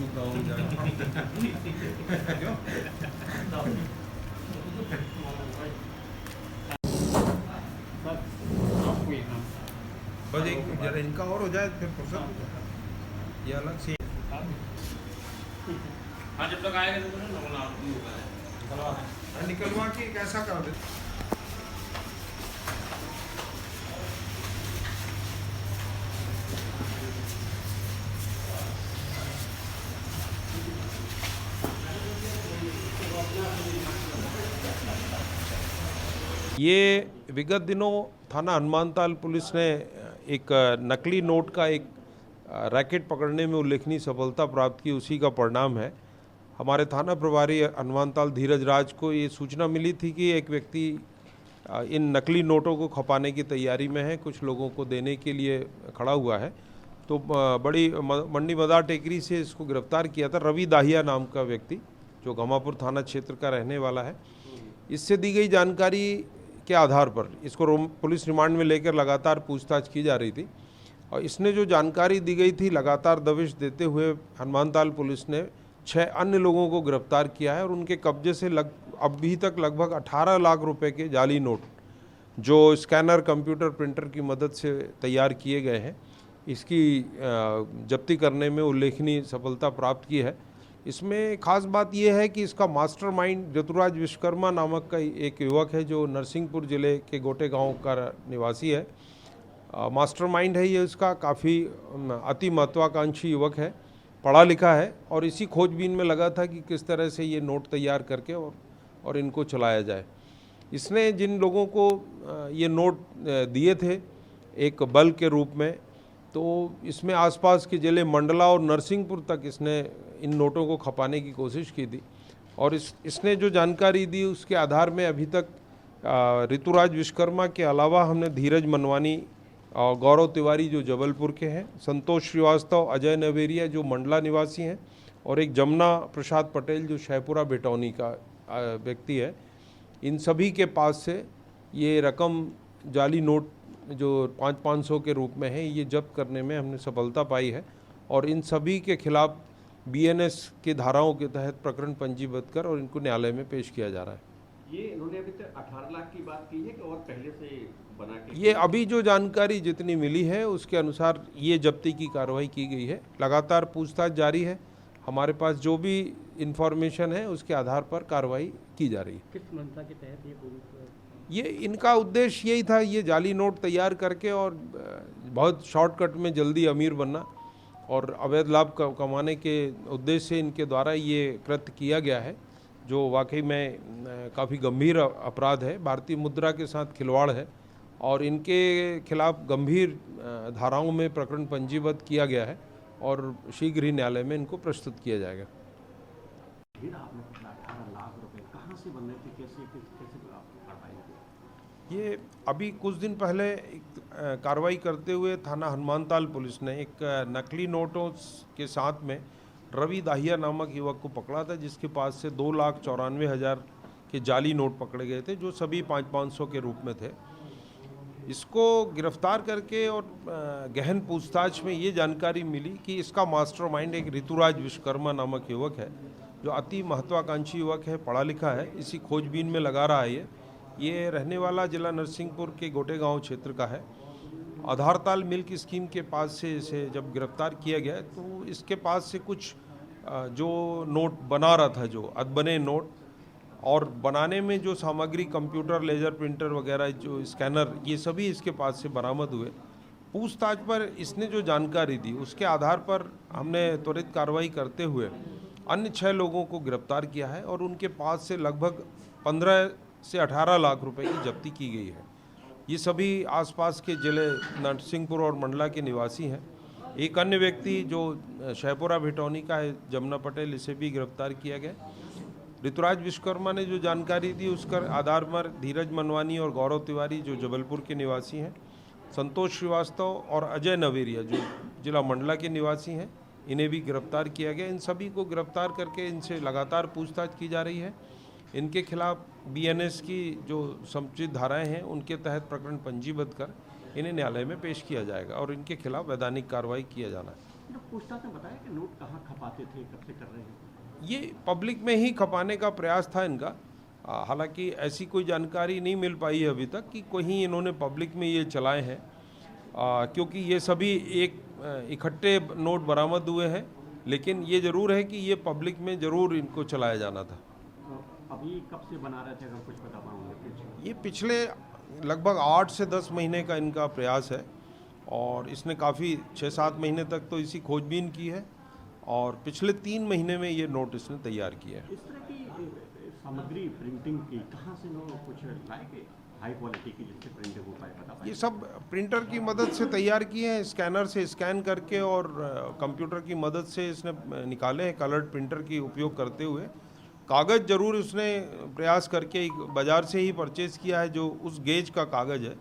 चूका हूँ बस एक जरा इनका और हो जाए फिर फुर्सत ये अलग से। हाँ जब तक आएगा तो निकलवा के कैसा कर दे। ये विगत दिनों थाना हनुमानताल पुलिस ने एक नकली नोट का एक रैकेट पकड़ने में उल्लेखनीय सफलता प्राप्त की, उसी का परिणाम है। हमारे थाना प्रभारी हनुमानताल धीरज राज को ये सूचना मिली थी कि एक व्यक्ति इन नकली नोटों को खपाने की तैयारी में है, कुछ लोगों को देने के लिए खड़ा हुआ है। तो बड़ी मंडी मदार टेकरी से इसको गिरफ्तार किया था। रवि दाहिया नाम का व्यक्ति जो घमापुर थाना क्षेत्र का रहने वाला है। इससे दी गई जानकारी के आधार पर इसको पुलिस रिमांड में लेकर लगातार पूछताछ की जा रही थी और इसने जो जानकारी दी गई थी लगातार दबिश देते हुए हनुमानताल पुलिस ने 6 अन्य लोगों को गिरफ्तार किया है और उनके कब्जे से अभी तक लगभग 18 लाख रुपए के जाली नोट जो स्कैनर कंप्यूटर प्रिंटर की मदद से तैयार किए गए हैं, इसकी जब्ती करने में उल्लेखनीय सफलता प्राप्त की है। इसमें खास बात यह है कि इसका मास्टरमाइंड ऋतुराज विश्वकर्मा नामक का एक युवक है जो नरसिंहपुर जिले के गोटे गांव का निवासी है। मास्टरमाइंड है ये, इसका काफ़ी अति महत्वाकांक्षी युवक है, पढ़ा लिखा है और इसी खोजबीन में लगा था कि किस तरह से ये नोट तैयार करके और इनको चलाया जाए। इसने जिन लोगों को ये नोट दिए थे एक बल्क के रूप में, तो इसमें आसपास के जिले मंडला और नरसिंहपुर तक इसने इन नोटों को खपाने की कोशिश की थी और इसने जो जानकारी दी उसके आधार में अभी तक ऋतुराज विश्वकर्मा के अलावा हमने धीरज मनवानी और गौरव तिवारी जो जबलपुर के हैं, संतोष श्रीवास्तव, अजय नवेरिया जो मंडला निवासी हैं और एक जमुना प्रसाद पटेल जो शहपुरा बेटौनी का व्यक्ति है, इन सभी के पास से ये रकम जाली नोट जो 500 के रूप में है ये जब्त करने में हमने सफलता पाई है और इन सभी के खिलाफ BNS की धाराओं के तहत प्रकरण पंजीबद्ध कर और इनको न्यायालय में पेश किया जा रहा है। ये इन्होंने अभी तक 18 लाख की बात की है कि और पहले से बना के? ये अभी जो जानकारी जितनी मिली है उसके अनुसार ये जब्ती की कार्रवाई की गई है। लगातार पूछताछ जारी है, हमारे पास जो भी इंफॉर्मेशन है उसके आधार पर कार्रवाई की जा रही है। किस मंशा के तहत ये इनका उद्देश्य यही था, ये जाली नोट तैयार करके और बहुत शॉर्टकट में जल्दी अमीर बनना और अवैध लाभ कमाने के उद्देश्य से इनके द्वारा ये कृत्य किया गया है, जो वाकई में काफ़ी गंभीर अपराध है, भारतीय मुद्रा के साथ खिलवाड़ है और इनके खिलाफ गंभीर धाराओं में प्रकरण पंजीबद्ध किया गया है और शीघ्र ही न्यायालय में इनको प्रस्तुत किया जाएगा। 18 लाख रुपए कहाँ से बन रहे थे, कैसे ये अभी कुछ दिन पहले कार्रवाई करते हुए थाना हनुमानताल पुलिस ने एक नकली नोटों के साथ में रवि दाहिया नामक युवक को पकड़ा था जिसके पास से 2,94,000 के जाली नोट पकड़े गए थे जो सभी 500 के रूप में थे। इसको गिरफ्तार करके और गहन पूछताछ में ये जानकारी मिली कि इसका मास्टरमाइंड एक ऋतुराज विश्वकर्मा नामक युवक है जो अति महत्वाकांक्षी युवक है, पढ़ा लिखा है, इसी खोजबीन में लगा रहा है। ये रहने वाला जिला नरसिंहपुर के गोटे गांव क्षेत्र का है। आधारताल मिल्क स्कीम के पास से इसे जब गिरफ्तार किया गया तो इसके पास से कुछ जो नोट बना रहा था, जो अदबने नोट और बनाने में जो सामग्री कंप्यूटर, लेजर प्रिंटर वगैरह, जो स्कैनर, ये सभी इसके पास से बरामद हुए। पूछताछ पर इसने जो जानकारी दी उसके आधार पर हमने त्वरित कार्रवाई करते हुए अन्य 6 लोगों को गिरफ्तार किया है और उनके पास से लगभग 15 से 18 लाख रुपए की जब्ती की गई है। ये सभी आसपास के जिले नरसिंहपुर और मंडला के निवासी हैं। एक अन्य व्यक्ति जो शहपुरा बेटौनी का है, जमुना पटेल, इसे भी गिरफ्तार किया गया। ऋतुराज विश्वकर्मा ने जो जानकारी दी उसका आधार पर धीरज मनवानी और गौरव तिवारी जो जबलपुर के निवासी हैं, संतोष श्रीवास्तव और अजय नवेरिया जो जिला मंडला के निवासी हैं, इन्हें भी गिरफ्तार किया गया। इन सभी को गिरफ्तार करके इनसे लगातार पूछताछ की जा रही है। इनके खिलाफ BNS की जो समुचित धाराएं हैं उनके तहत प्रकरण पंजीबद्ध कर इन्हें न्यायालय में पेश किया जाएगा और इनके खिलाफ वैधानिक कार्रवाई किया जाना है। पूछताछ में बताया कि नोट कहाँ खपाते थे, कब से कर रहे हैं? ये पब्लिक में ही खपाने का प्रयास था इनका। हालांकि ऐसी कोई जानकारी नहीं मिल पाई है अभी तक कि कहीं इन्होंने पब्लिक में ये चलाए हैं, क्योंकि ये सभी एक इकट्ठे नोट बरामद हुए हैं, लेकिन ये ज़रूर है कि ये पब्लिक में ज़रूर इनको चलाया जाना था। तो अभी कब से बना रहे थे, अगर कुछ बता पाओगे कुछ? ये पिछले लगभग 8 से 10 महीने का इनका प्रयास है और इसने काफ़ी 6-7 महीने तक तो इसी खोजबीन की है और पिछले 3 महीने में ये नोट इसने तैयार किया है। इस तरह की सामग्री प्रिंटिंग की कहाँ से लोग कुछ लाए के हाई क्वालिटी की, जिससे प्रिंटिंग हो पाए, बता पाए? ये सब प्रिंटर की मदद से तैयार किए हैं, स्कैनर से स्कैन करके और कंप्यूटर की मदद से इसने निकाले हैं, कलर्ड प्रिंटर की उपयोग करते हुए। कागज़ ज़रूर उसने प्रयास करके बाज़ार से ही परचेज़ किया है, जो उस गेज का कागज़ है